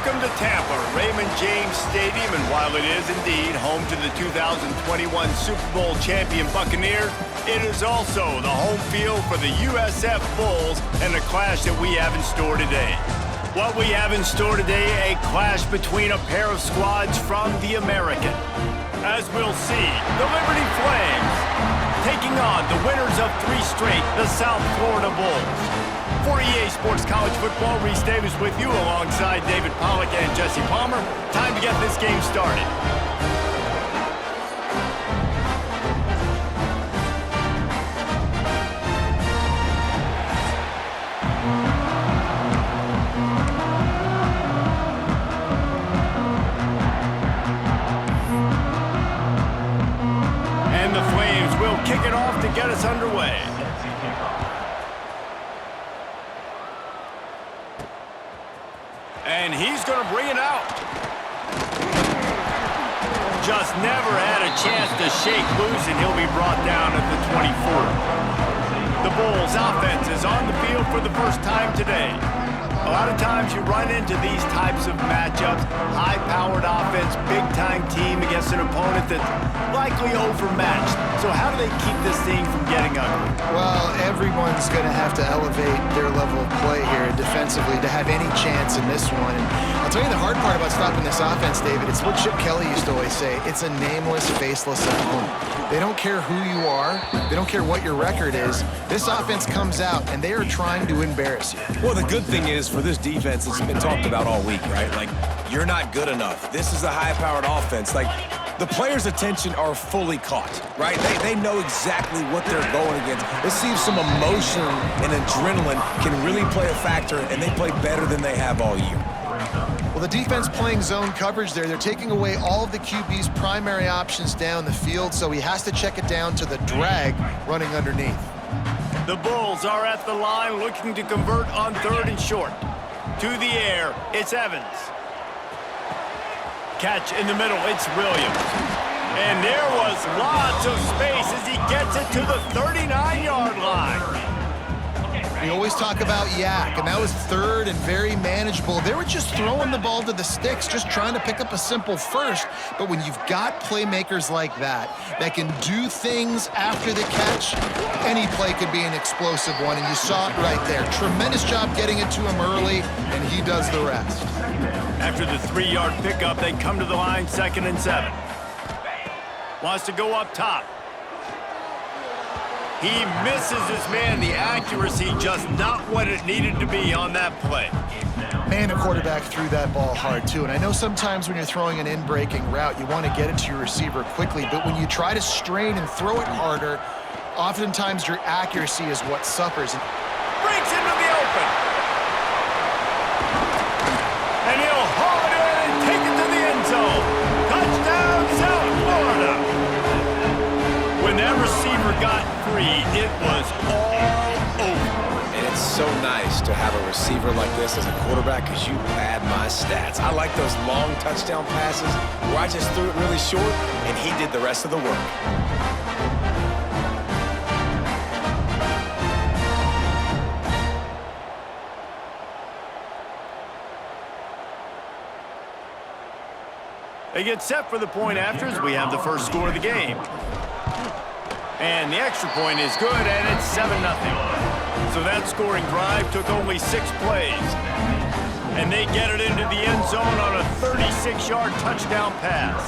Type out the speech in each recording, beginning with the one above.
Welcome to Tampa, Raymond James Stadium, and while it is indeed home to the 2021 Super Bowl champion Buccaneers, it is also the home field for the USF Bulls and the clash that we have in store today. What we have in store today, a clash between a pair of squads from the American. As we'll see, the Liberty Flames taking on the winners of 3 straight, the South Florida Bulls. For EA Sports College Football, Reese Davis with you alongside David Pollack and Jesse Palmer. Time to get this game started. And the Flames will kick it off to get us underway. And he's going to bring it out. Just never had a chance to shake loose, and he'll be brought down at the 24. The Bulls offense is on the field for the first time today. A lot of times you run into these types of matchups, high-powered offense, big-time team against an opponent that's likely overmatched. So how do they keep this thing from getting ugly? Well, everyone's going to have to elevate their level of play here defensively to have any chance in this one. And I'll tell you the hard part about stopping this offense, David, it's what Chip Kelly used to always say. It's a nameless, faceless opponent. They don't care who you are. They don't care what your record is. This offense comes out, and they are trying to embarrass you. Well, the good thing is for this defense, it's been talked about all week, right? Like, you're not good enough. This is a high-powered offense. Like, the players' attention are fully caught, right? They know exactly what they're going against. It seems some emotion and adrenaline can really play a factor, and they play better than they have all year. Well, the defense playing zone coverage there. They're taking away all of the QB's primary options down the field, so he has to check it down to the drag running underneath. The Bulls are at the line looking to convert on 3rd and short. To the air, it's Evans. Catch in the middle, it's Williams. And there was lots of space as he gets it to the 39-yard line. We always talk about yak, and that was 3rd and very manageable. They were just throwing the ball to the sticks, just trying to pick up a simple first. But when you've got playmakers like that can do things after the catch, any play could be an explosive one, and you saw it right there. Tremendous job getting it to him early, and he does the rest. After the 3-yard pickup, they come to the line 2nd and 7. Wants to go up top. He misses his man. The accuracy just not what it needed to be on that play. Man, the quarterback threw that ball hard, too. And I know sometimes when you're throwing an in-breaking route, you want to get it to your receiver quickly. But when you try to strain and throw it harder, oftentimes your accuracy is what suffers. Breaks into the open. And he'll haul it in and take it to the end zone. Touchdown, South Florida. When that receiver got free, it was all over. And it's so nice to have a receiver like this as a quarterback because you pad my stats. I like those long touchdown passes where I just threw it really short and he did the rest of the work. They get set for the point after as we have the first score of the game. And the extra point is good, and it's 7-0. So that scoring drive took only 6 plays. And they get it into the end zone on a 36-yard touchdown pass.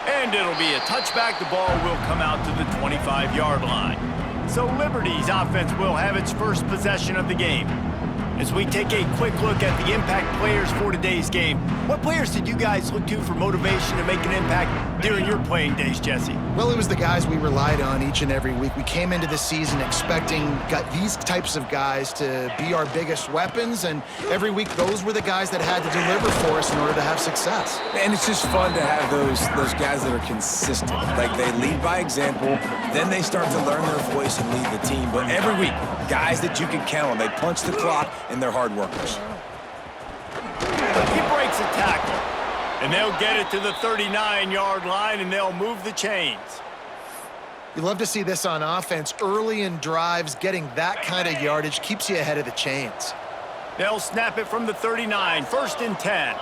And it'll be a touchback. The ball will come out to the 25-yard line. So Liberty's offense will have its first possession of the game. As we take a quick look at the impact players for today's game, what players did you guys look to for motivation to make an impact during your playing days, Jesse? Well, it was the guys we relied on each and every week. We came into the season expecting these types of guys to be our biggest weapons, and every week those were the guys that had to deliver for us in order to have success. And it's just fun to have those guys that are consistent. Like, they lead by example, then they start to learn their voice and lead the team. But every week, guys that you can count on. They punch the clock, and they're hard workers. He breaks a tackle, and they'll get it to the 39-yard line, and they'll move the chains. You love to see this on offense. Early in drives, getting that kind of yardage keeps you ahead of the chains. They'll snap it from the 39, 1st and 10.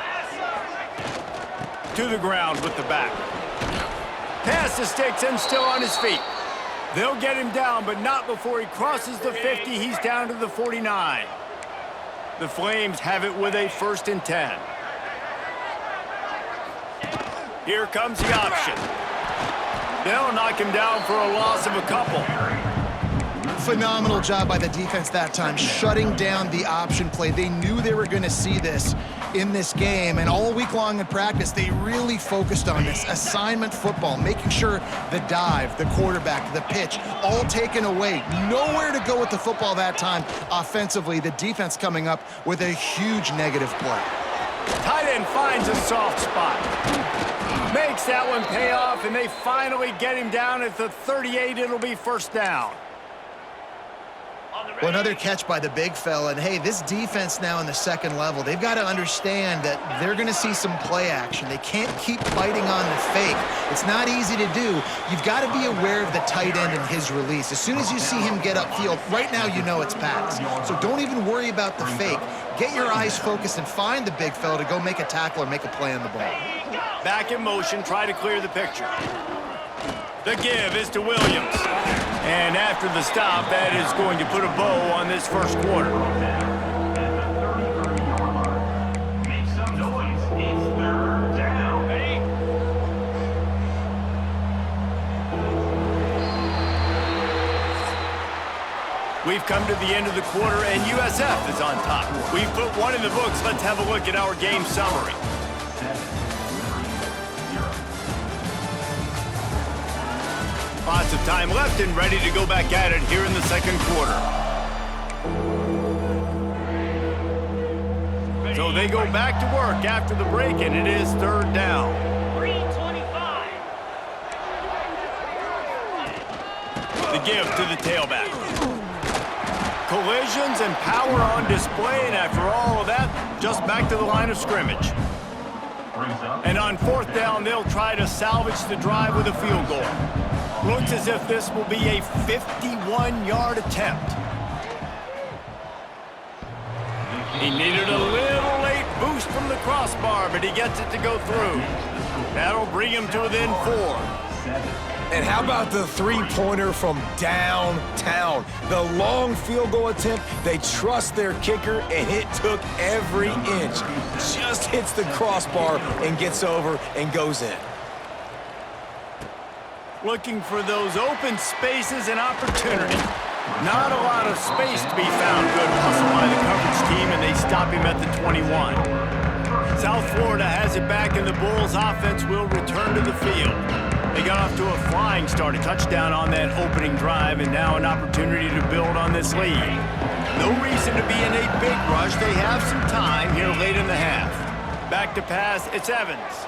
To the ground with the back. Pass the sticks and still on his feet. They'll get him down, but not before he crosses the 50. He's down to the 49. The Flames have it with a 1st and 10. Here comes the option. They'll knock him down for a loss of a couple. Phenomenal job by the defense that time, shutting down the option play. They knew they were going to see this in this game, and all week long in practice, they really focused on this assignment football, making sure the dive, the quarterback, the pitch, all taken away. Nowhere to go with the football that time. Offensively, the defense coming up with a huge negative play. Tight end finds a soft spot. Makes that one pay off, and they finally get him down at the 38. It'll be 1st down. Well, another catch by the big fella. And, hey, this defense now in the 2nd level, they've got to understand that they're going to see some play action. They can't keep fighting on the fake. It's not easy to do. You've got to be aware of the tight end and his release. As soon as you see him get upfield, right now you know it's pass. So don't even worry about the fake. Get your eyes focused and find the big fella to go make a tackle or make a play on the ball. Back in motion, try to clear the picture. The give is to Williams. And after the stop, that is going to put a bow on this 1st quarter. Make some noise. It's 3rd down. We've come to the end of the quarter, and USF is on top. We've put one in the books. Let's have a look at our game summary. Lots of time left and ready to go back at it here in the 2nd quarter. So they go back to work after the break, and it is 3rd down. 3:25. The give to the tailback. Collisions and power on display, and after all of that, just back to the line of scrimmage. And on 4th down, they'll try to salvage the drive with a field goal. Looks as if this will be a 51-yard attempt. He needed a little late boost from the crossbar, but he gets it to go through. That'll bring him to within 4. And how about the three-pointer from downtown? The long field goal attempt, they trust their kicker, and it took every inch. Just hits the crossbar and gets over and goes in. Looking for those open spaces and opportunity. Not a lot of space to be found. Good hustle by the coverage team, and they stop him at the 21. South Florida has it back, and the Bulls offense will return to the field. They got off to a flying start, a touchdown on that opening drive, and now an opportunity to build on this lead. No reason to be in a big rush. They have some time here late in the half. Back to pass, it's Evans.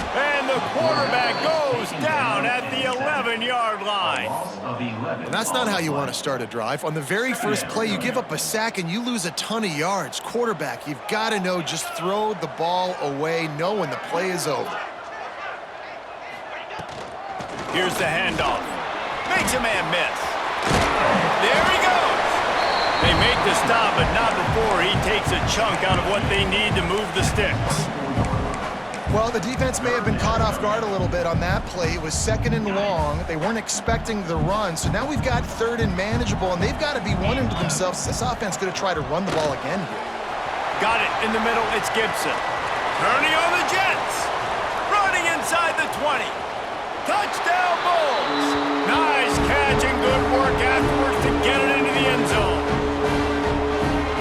And the quarterback goes down at the 11-yard line. And that's not how you want to start a drive. On the very first play, you give up a sack and you lose a ton of yards. Quarterback, you've got to know, just throw the ball away, know when the play is over. Here's the handoff. Makes a man miss. There he goes. They make the stop, but not before he takes a chunk out of what they need to move the sticks. Well, the defense may have been caught off guard a little bit on that play. It was 2nd and long. They weren't expecting the run. So now we've got 3rd and manageable, and they've got to be wondering to themselves, this offense going to try to run the ball again here. Got it in the middle. It's Gibson. Turning on the Jets. Running inside the 20. Touchdown Bulls. Nice catch and good work afterwards to get it into the end zone.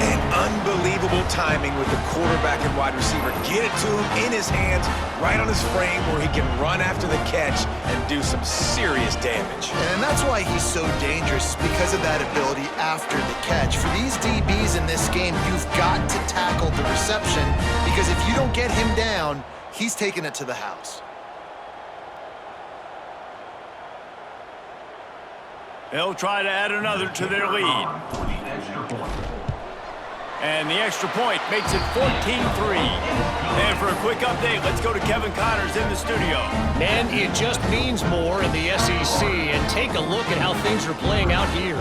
And unbelievable timing with the quarterback and wide receiver. Get it to him in his hands, right on his frame where he can run after the catch and do some serious damage. And that's why he's so dangerous, because of that ability after the catch. For these DBs in this game, you've got to tackle the reception, because if you don't get him down, he's taking it to the house. They'll try to add another to their lead. And the extra point makes it 14-3. And for a quick update, let's go to Kevin Connors in the studio. Man, it just means more in the SEC, and take a look at how things are playing out here.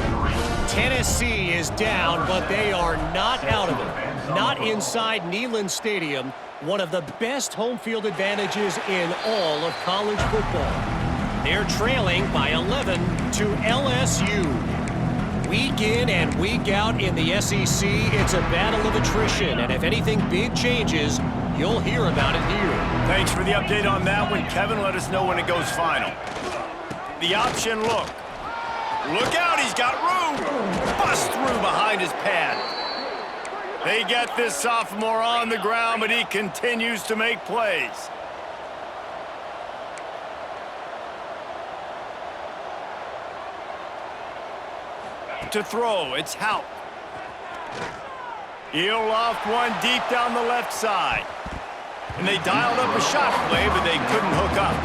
Tennessee is down, but they are not out of it. Not inside Neyland Stadium, one of the best home field advantages in all of college football. They're trailing by 11 to LSU. Week in and week out in the SEC, it's a battle of attrition, and if anything big changes, you'll hear about it here. Thanks for the update on that one, Kevin. Let us know when it goes final. The option look. Look out, he's got room. Bust through behind his pad. They get this sophomore on the ground, but he continues to make plays. To throw, it's Houck. He'll loft one deep down the left side. And they dialed up a shot play, but they couldn't hook up.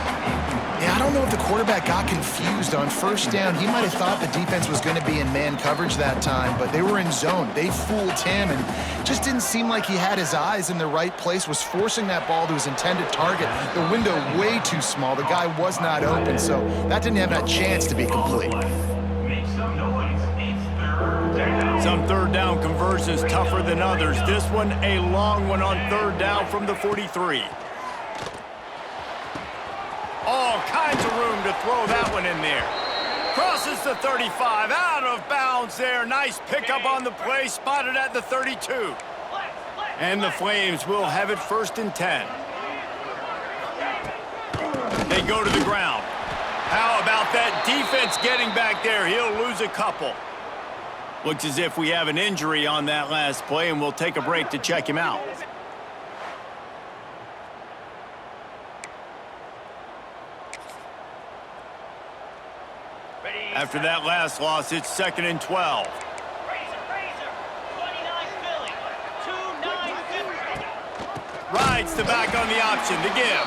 Yeah, I don't know if the quarterback got confused on first down. He might have thought the defense was going to be in man coverage that time, but they were in zone. They fooled him, and just didn't seem like he had his eyes in the right place, was forcing that ball to his intended target. The window way too small. The guy was not open, so that didn't have that chance to be complete. Make some noise. It's third down. Some third down conversions tougher than others. This one, a long one on third down from the 43. All kinds of room to throw that one in there. Crosses the 35, out of bounds there. Nice pickup on the play, spotted at the 32. And the Flames will have it 1st and 10. They go to the ground. How about that defense getting back there? He'll lose a couple. Looks as if we have an injury on that last play, and we'll take a break to check him out. After that last loss, it's 2nd and 12. Rides the back on the option, the give.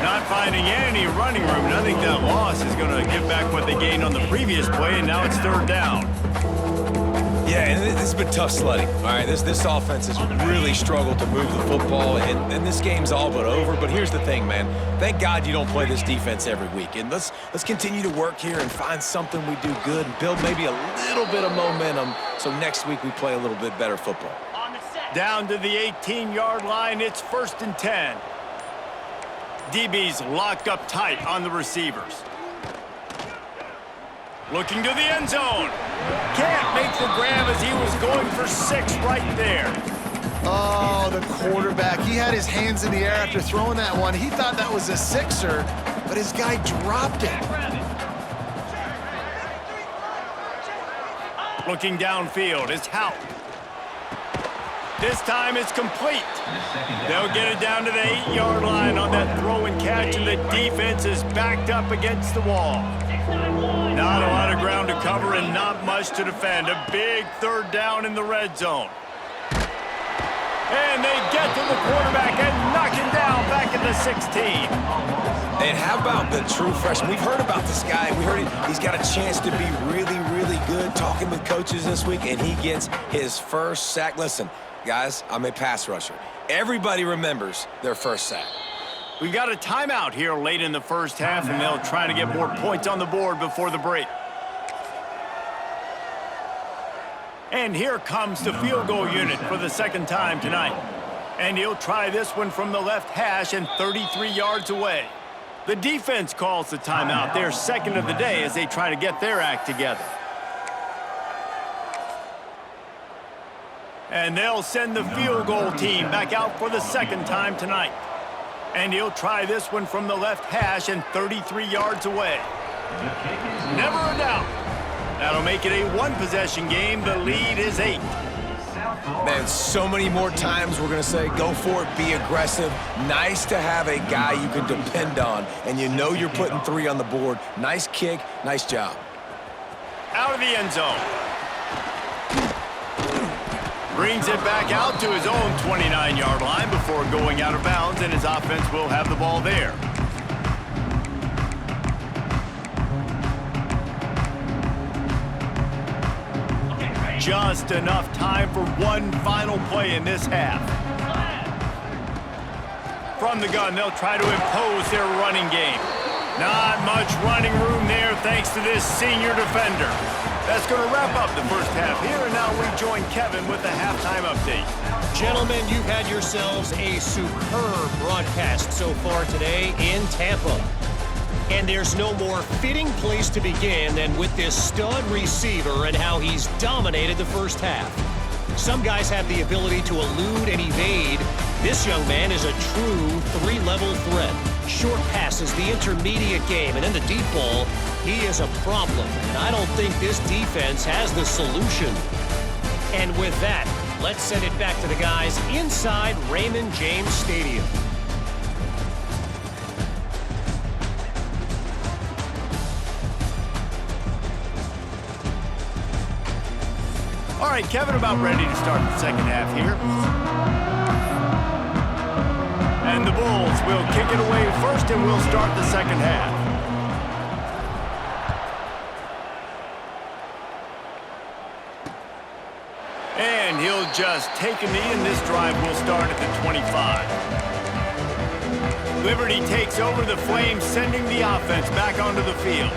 Not finding any running room, and I think that loss is going to give back what they gained on the previous play, and now it's third down. Yeah, and this has been tough sledding. All right, this offense has really struggled to move the football, and this game's all but over. But here's the thing, man. Thank God you don't play this defense every week. And let's continue to work here and find something we do good and build maybe a little bit of momentum so next week we play a little bit better football. Down to the 18-yard line, it's 1st and 10. DB's locked up tight on the receivers. Looking to the end zone. Can't make the grab as he was going for 6 right there. Oh, the quarterback. He had his hands in the air after throwing that one. He thought that was a sixer, but his guy dropped it. Looking downfield, it's Houck. This time it's complete. They'll get it down to the 8-yard line on that throw and catch, and the defense is backed up against the wall. Not a lot of ground to cover and not much to defend. A big third down in the red zone. And they get to the quarterback and knock him down back at the 16. And how about the true freshman? We've heard about this guy. We heard he's got a chance to be really, really good. Talking with coaches this week, and he gets his first sack. Listen, guys, I'm a pass rusher. Everybody remembers their first sack. We've got a timeout here late in the first half, and they'll try to get more points on the board before the break. And here comes the field goal unit for the 2nd time tonight. And he'll try this one from the left hash and 33 yards away. The defense calls the timeout, their 2nd of the day, as they try to get their act together. And they'll send the field goal team back out for the 2nd time tonight. And he'll try this one from the left hash and 33 yards away. Never a doubt. That'll make it a 1-possession game. The lead is 8. Man, so many more times we're going to say, go for it, be aggressive. Nice to have a guy you can depend on, and you know you're putting 3 on the board. Nice kick, nice job. Out of the end zone. Brings it back out to his own 29-yard line before going out of bounds, and his offense will have the ball there. Just enough time for one final play in this half. from the gun. They'll try to impose their running game. Not much running room there thanks to this senior defender. That's going to wrap up the first half here, and now we join Kevin with the halftime update. Gentlemen, you've had yourselves a superb broadcast so far today in Tampa. And there's no more fitting place to begin than with this stud receiver and how he's dominated the first half. Some guys have the ability to elude and evade. This young man is a true three-level threat. Short passes, the intermediate game, and in the deep ball, he is a problem. And I don't think this defense has the solution. And with that, let's send it back to the guys inside Raymond James Stadium. All right, Kevin, about ready to start the second half here. And the Bulls will kick it away first, and we'll start the second half. And he'll just take a knee, and this drive will start at the 25. Liberty takes over the Flames, sending the offense back onto the field.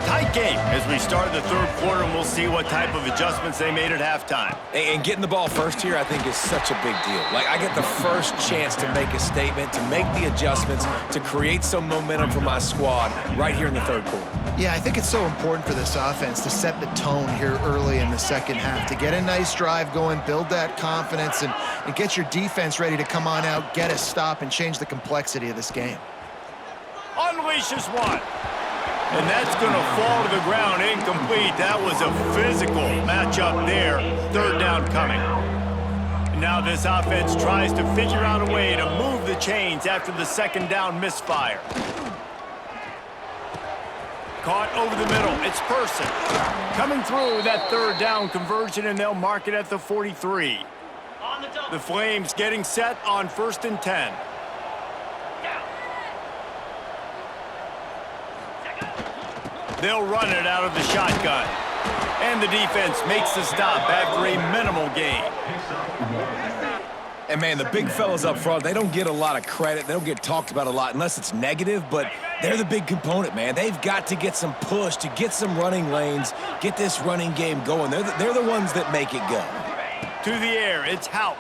Tight game as we start the third quarter, and we'll see what type of adjustments they made at halftime. And getting the ball first here, I think, is such a big deal. Like, I get the first chance to make a statement, to make the adjustments, to create some momentum for my squad right here in the third quarter. Yeah, I think it's so important for this offense to set the tone here early in the second half, to get a nice drive going, build that confidence, and get your defense ready to come on out, get a stop, and change the complexity of this game. Unleashes one. And that's going to fall to the ground incomplete. That was a physical matchup there. Third down coming. And now this offense tries to figure out a way to move the chains after the second down misfire. Caught over the middle. It's Person. Coming through with that third down conversion, and they'll mark it at the 43. The Flames getting set on 1st and 10. They'll run it out of the shotgun. And the defense makes the stop after a minimal gain. And, man, the big fellas up front, they don't get a lot of credit. They don't get talked about a lot unless it's negative, but they're the big component, man. They've got to get some push, to get some running lanes, get this running game going. They're the ones that make it go. To the air, it's Houck.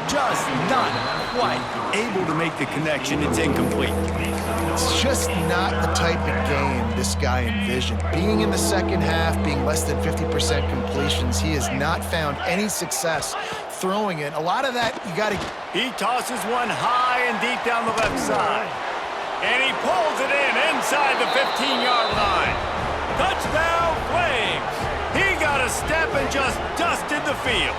Just not quite able to make the connection. It's incomplete. It's just not the type of game this guy envisioned. Being in the second half, being less than 50% completions, he has not found any success throwing it. A lot of that, you got to... He tosses one high and deep down the left side. And he pulls it in inside the 15-yard line. Touchdown, Flames. He got a step and just dusted the field.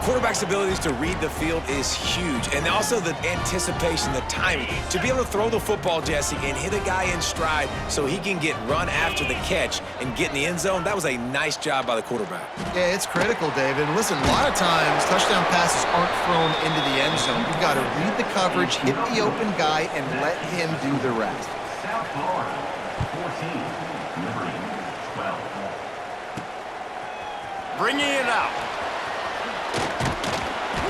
Quarterback's abilities to read the field is huge, and also the anticipation, the timing. To be able to throw the football, Jesse, and hit a guy in stride so he can get run after the catch and get in the end zone, that was a nice job by the quarterback. Yeah, it's critical, David. Listen, a lot of times touchdown passes aren't thrown into the end zone. You've got to read the coverage, hit the open guy, and let him do the rest. South Florida, 14, Liberty, 12. Bringing it out.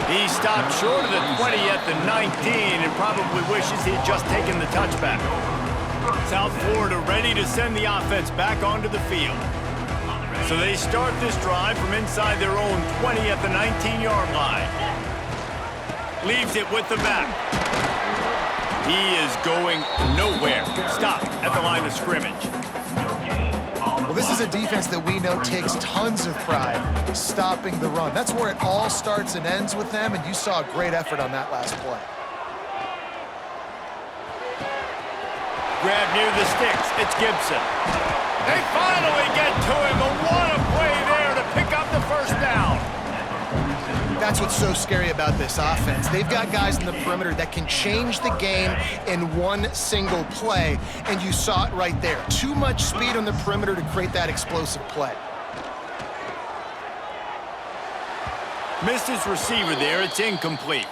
He stopped short of the 20 at the 19 and probably wishes he'd just taken the touchback. South Florida ready to send the offense back onto the field. So they start this drive from inside their own 20 at the 19-yard line. Leaves it with the back. He is going nowhere. Stop at the line of scrimmage. Well, this is a defense that we know takes tons of pride stopping the run. That's where it all starts and ends with them, and you saw a great effort on that last play. Grab near the sticks. It's Gibson. They finally get to him, and what a play there to pick up the first down. That's what's so scary about this offense. They've got guys in the perimeter that can change the game in one single play, and you saw it right there. Too much speed on the perimeter to create that explosive play. Missed his receiver there. It's incomplete.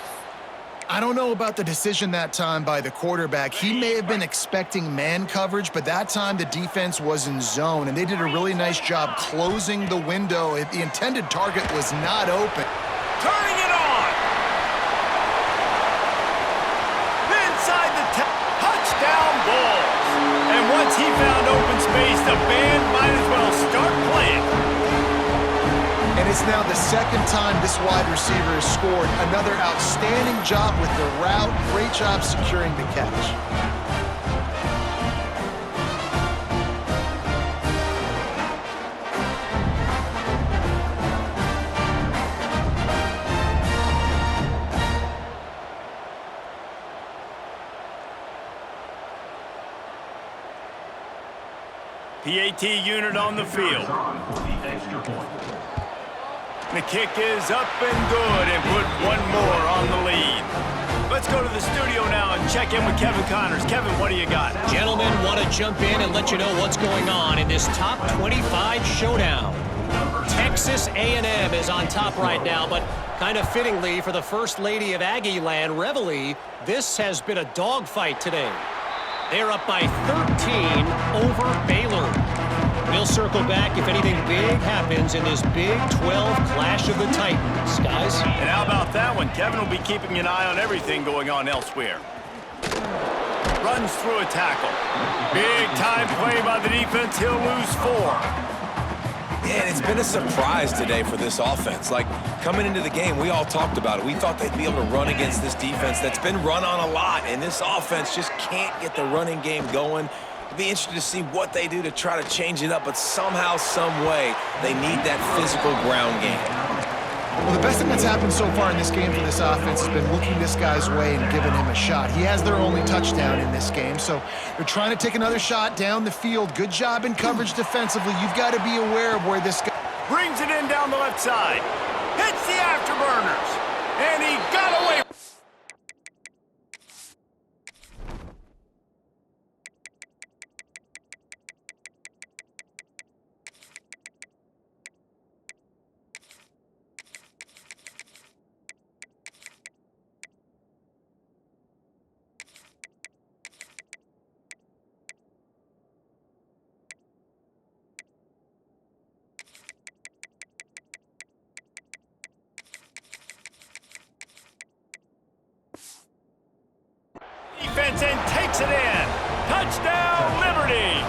I don't know about the decision that time by the quarterback. He may have been expecting man coverage, but that time the defense was in zone, and they did a really nice job closing the window. The intended target was not open. Turning it balls. And once he found open space, the band might as well start playing. And it's now the second time this wide receiver has scored. Another outstanding job with the route. Great job securing the catch. PAT unit on the field. The extra point. The kick is up and good and put one more on the lead. Let's go to the studio now and check in with Kevin Connors. Kevin, what do you got? Gentlemen, want to jump in and let you know what's going on in this top 25 showdown. Texas A&M is on top right now, but kind of fittingly for the First Lady of Aggie Land, Reveille, this has been a dogfight today. They're up by 13 over Baylor. We'll circle back if anything big happens in this Big 12 Clash of the Titans, guys. And how about that one? Kevin will be keeping an eye on everything going on elsewhere. Runs through a tackle. Big time play by the defense. He'll lose 4. Yeah, and it's been a surprise today for this offense. Like, coming into the game, we all talked about it. We thought they'd be able to run against this defense that's been run on a lot, and this offense just can't get the running game going. It'll be interesting to see what they do to try to change it up, but somehow, some way, they need that physical ground game. Well, the best thing that's happened so far in this game for this offense has been looking this guy's way and giving him a shot. He has their only touchdown in this game, so they're trying to take another shot down the field. Good job in coverage defensively. You've got to be aware of where this guy Brings it in down the left side. Hits the afterburners. And he got away. Defense and takes it in. Touchdown, Liberty.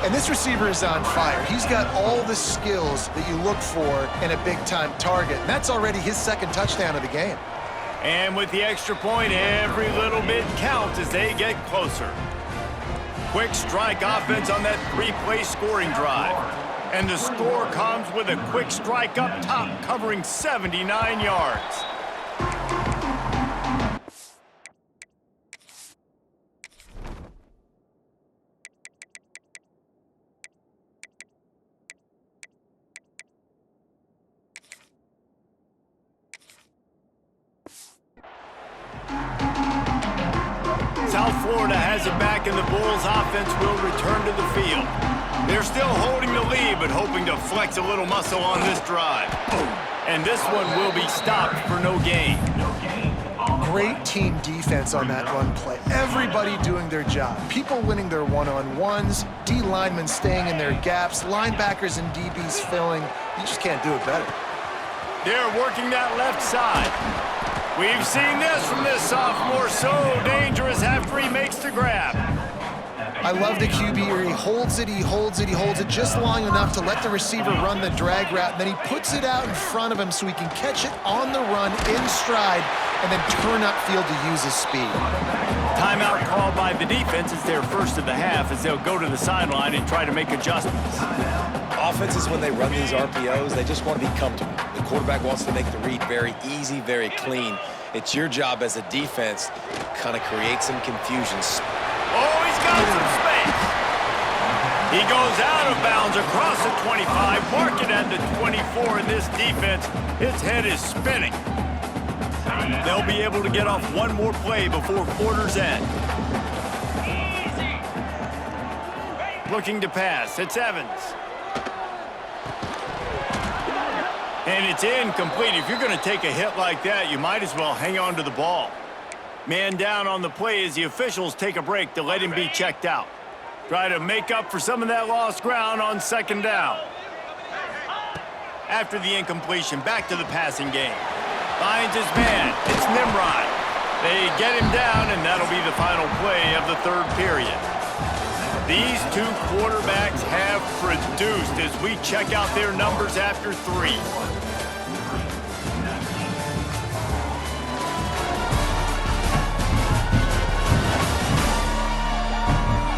And this receiver is on fire. He's got all the skills that you look for in a big-time target. And that's already his second touchdown of the game. And with the extra point, every little bit counts as they get closer. Quick strike offense on that 3-play scoring drive. And the score comes with a quick strike up top, covering 79 yards. South Florida has it back, and the Bulls offense will return to the field. They're still holding the lead, but hoping to flex a little muscle on this drive. And this one will be stopped for no gain. Great team defense on that run play. Everybody doing their job. People winning their one-on-ones, D linemen staying in their gaps, linebackers and DBs filling. You just can't do it better. They're working that left side. We've seen this from this sophomore, so dangerous after he makes the grab. I love the QB here. He holds it, he holds it, he holds it just long enough to let the receiver run the drag route, and then he puts it out in front of him so he can catch it on the run in stride and then turn upfield to use his speed. Timeout called by the defense is their first of the half as they'll go to the sideline and try to make adjustments. Offenses, when they run these RPOs, they just want to be comfortable. The quarterback wants to make the read very easy, very clean. It's your job as a defense to kind of create some confusion. Oh, he's got some space. He goes out of bounds across the 25, mark it at the 24 in this defense. His head is spinning. They'll be able to get off one more play before quarter's end. Looking to pass, it's Evans. And it's incomplete. If you're going to take a hit like that, you might as well hang on to the ball. Man down on the play as the officials take a break to let him be checked out. Try to make up for some of that lost ground on second down. After the incompletion, back to the passing game. Finds his man. It's Nimrod. They get him down, and that'll be the final play of the third period. These two quarterbacks have produced as we check out their numbers after 3.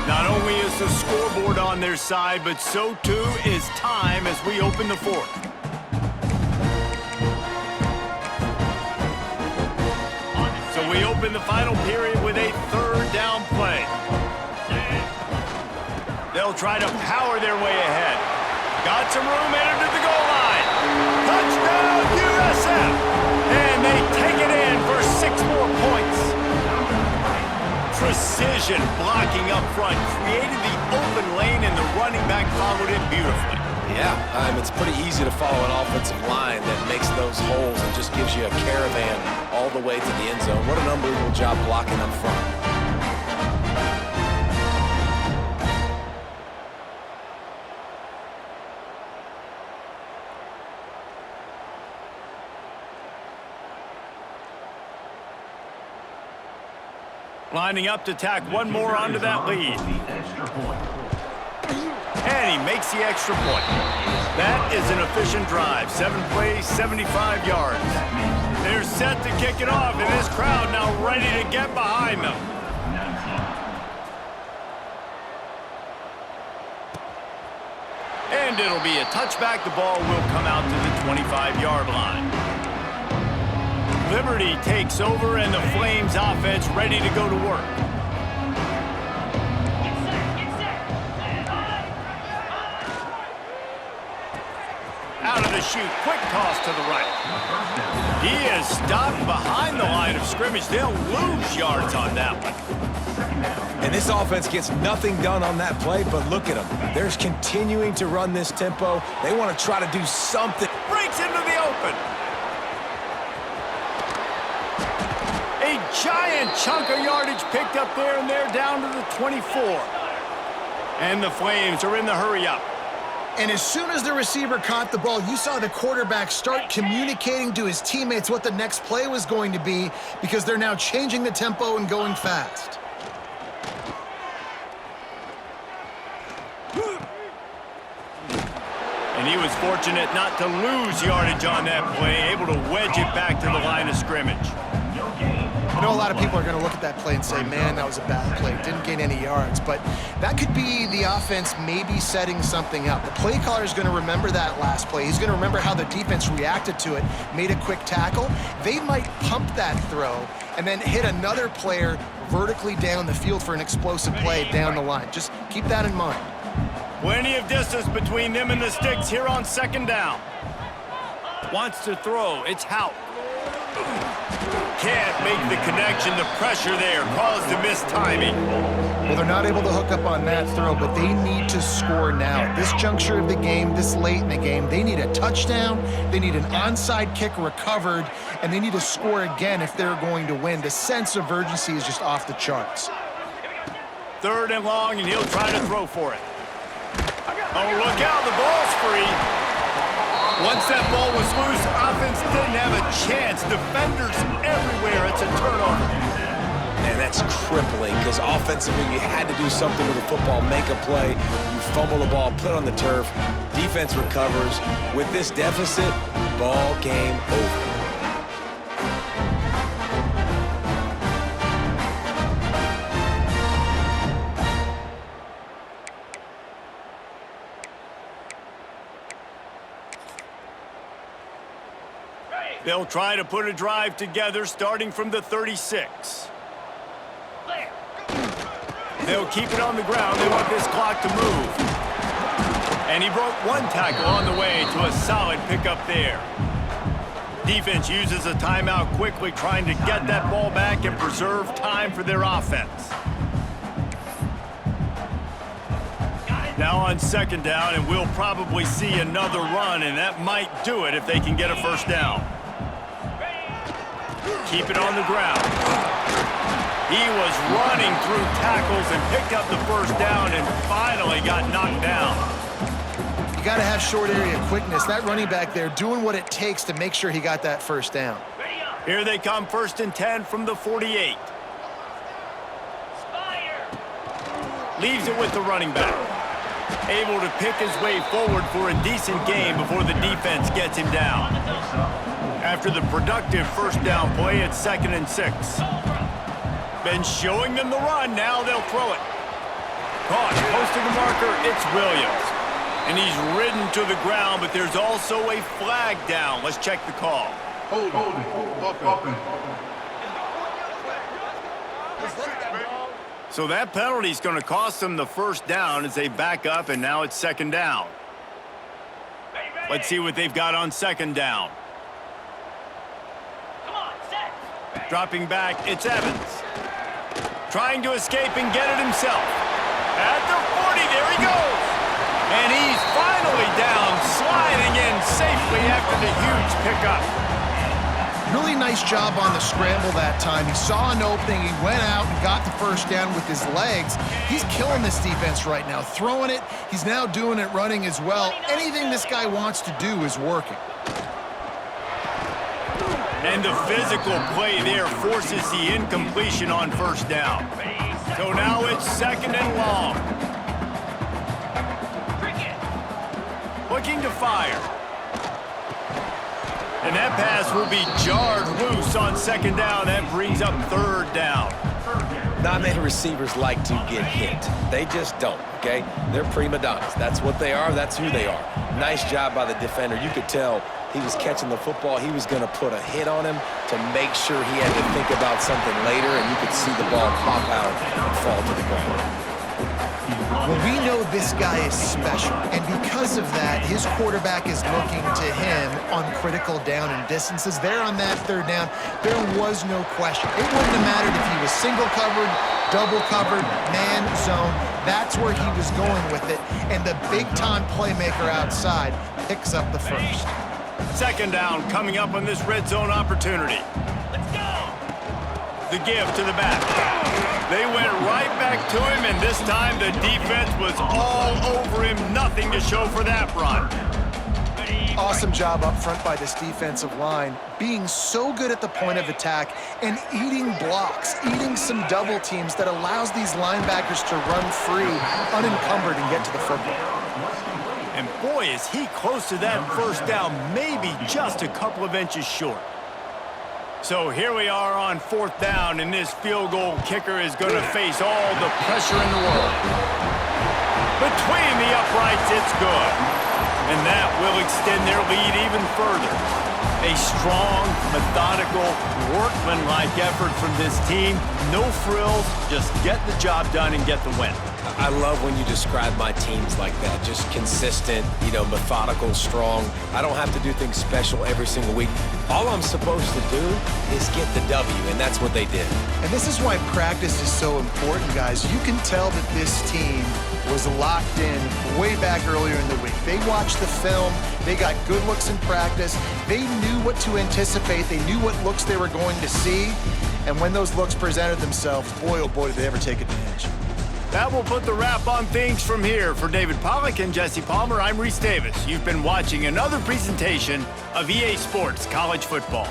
Not only is the scoreboard on their side, but so too is time as we open the fourth. So we open the final period with a third down play. They'll try to power their way ahead. Got some room, entered to the goal line. Touchdown, USF! And they take it in for 6 more points. Precision blocking up front, created the open lane, and the running back followed it beautifully. Yeah, it's pretty easy to follow an offensive line that makes those holes and just gives you a caravan all the way to the end zone. What an unbelievable job blocking up front. Lining up to tack one more onto that lead. And he makes the extra point. That is an efficient drive. 7 plays, 75 yards. They're set to kick it off, and this crowd now ready to get behind them. And it'll be a touchback. The ball will come out to the 25-yard line. Liberty takes over, and the Flames offense ready to go to work. Out of the chute, quick toss to the right. He is stopped behind the line of scrimmage. They'll lose yards on that one. And this offense gets nothing done on that play, but look at them. They're continuing to run this tempo. They want to try to do something. Breaks into the open. A giant chunk of yardage picked up there, and they're down to the 24. And the Flames are in the hurry-up. And as soon as the receiver caught the ball, you saw the quarterback start communicating to his teammates what the next play was going to be, because they're now changing the tempo and going fast. And he was fortunate not to lose yardage on that play, able to wedge it back to the line of scrimmage. I know a lot of people are going to look at that play and say, man, that was a bad play. Didn't gain any yards. But that could be the offense maybe setting something up. The play caller is going to remember that last play. He's going to remember how the defense reacted to it, made a quick tackle. They might pump that throw and then hit another player vertically down the field for an explosive play down the line. Just keep that in mind. Plenty of distance between them and the sticks here on second down. Wants to throw. It's Hout. Can't make the connection. The pressure there caused the missed timing. Well, they're not able to hook up on that throw, but they need to score now. At this juncture of the game, this late in the game, they need a touchdown, they need an onside kick recovered, and they need to score again if they're going to win. The sense of urgency is just off the charts. 3rd and long, and he'll try to throw for it. Oh, look out, the ball's free. Once that ball was loose, offense didn't have a chance. Defenders everywhere. It's a turnover. And that's crippling, because offensively you had to do something with the football, make a play. You fumble the ball, put it on the turf. Defense recovers. With this deficit, ball game over. They'll try to put a drive together starting from the 36. They'll keep it on the ground. They want this clock to move. And he broke one tackle on the way to a solid pickup there. Defense uses a timeout quickly, trying to get that ball back and preserve time for their offense. Now on second down, and we'll probably see another run, and that might do it if they can get a first down. Keep it on the ground. He was running through tackles and picked up the first down and finally got knocked down. You got to have short area quickness. That running back there doing what it takes to make sure he got that first down. Here they come, 1st and 10 from the 48. Leaves it with the running back. Able to pick his way forward for a decent gain before the defense gets him down. After the productive 1st down play, it's 2nd and 6. Been showing them the run, now they'll throw it. Caught, close to the marker, it's Williams. And he's ridden to the ground, but there's also a flag down. Let's check the call. Hold it. So that penalty is going to cost them the 1st down as they back up, and now it's 2nd down. Let's see what they've got on 2nd down. Dropping back, it's Evans. Trying to escape and get it himself. At the 40, there he goes. And he's finally down, sliding in safely after the huge pickup. Really nice job on the scramble that time. He saw an opening, he went out and got the 1st down with his legs. He's killing this defense right now, throwing it. He's now doing it running as well. Anything this guy wants to do is working. And the physical play there forces the incompletion on 1st down. So now it's 2nd and long. Looking to fire. And that pass will be jarred loose on 2nd down. That brings up 3rd down. Not many receivers like to get hit. They just don't, okay? They're prima donnas. That's what they are. That's who they are. Nice job by the defender. You could tell he was catching the football. He was going to put a hit on him to make sure he had to think about something later, and you could see the ball pop out and fall to the ground. Well, we know this guy is special, and because of that, his quarterback is looking to him on critical down and distances. There on that 3rd down, there was no question. It wouldn't have mattered if he was single covered, double covered, man, zone. That's where he was going with it, and the big-time playmaker outside picks up the 1st. 2nd down coming up on this red zone opportunity. Let's go! The give to the back. They went right back to him, and this time the defense was all over him. Nothing to show for that run. Awesome job up front by this defensive line, being so good at the point of attack and eating blocks, eating some double teams that allows these linebackers to run free, unencumbered, and get to the football. And boy, is he close to that 1st down, maybe just a couple of inches short. So here we are on 4th down, and this field goal kicker is going to face all the pressure in the world. Between the uprights, it's good. And that will extend their lead even further. A strong, methodical, workmanlike effort from this team. No frills, just get the job done and get the win. I love when you describe my teams like that. Just consistent, methodical, strong. I don't have to do things special every single week. All I'm supposed to do is get the W, and that's what they did. And this is why practice is so important, guys. You can tell that this team was locked in way back earlier in the week. They watched the film. They got good looks in practice. They knew what to anticipate. They knew what looks they were going to see. And when those looks presented themselves, boy, oh boy, did they ever take advantage. That will put the wrap on things from here. For David Pollack and Jesse Palmer, I'm Reese Davis. You've been watching another presentation of EA Sports College Football.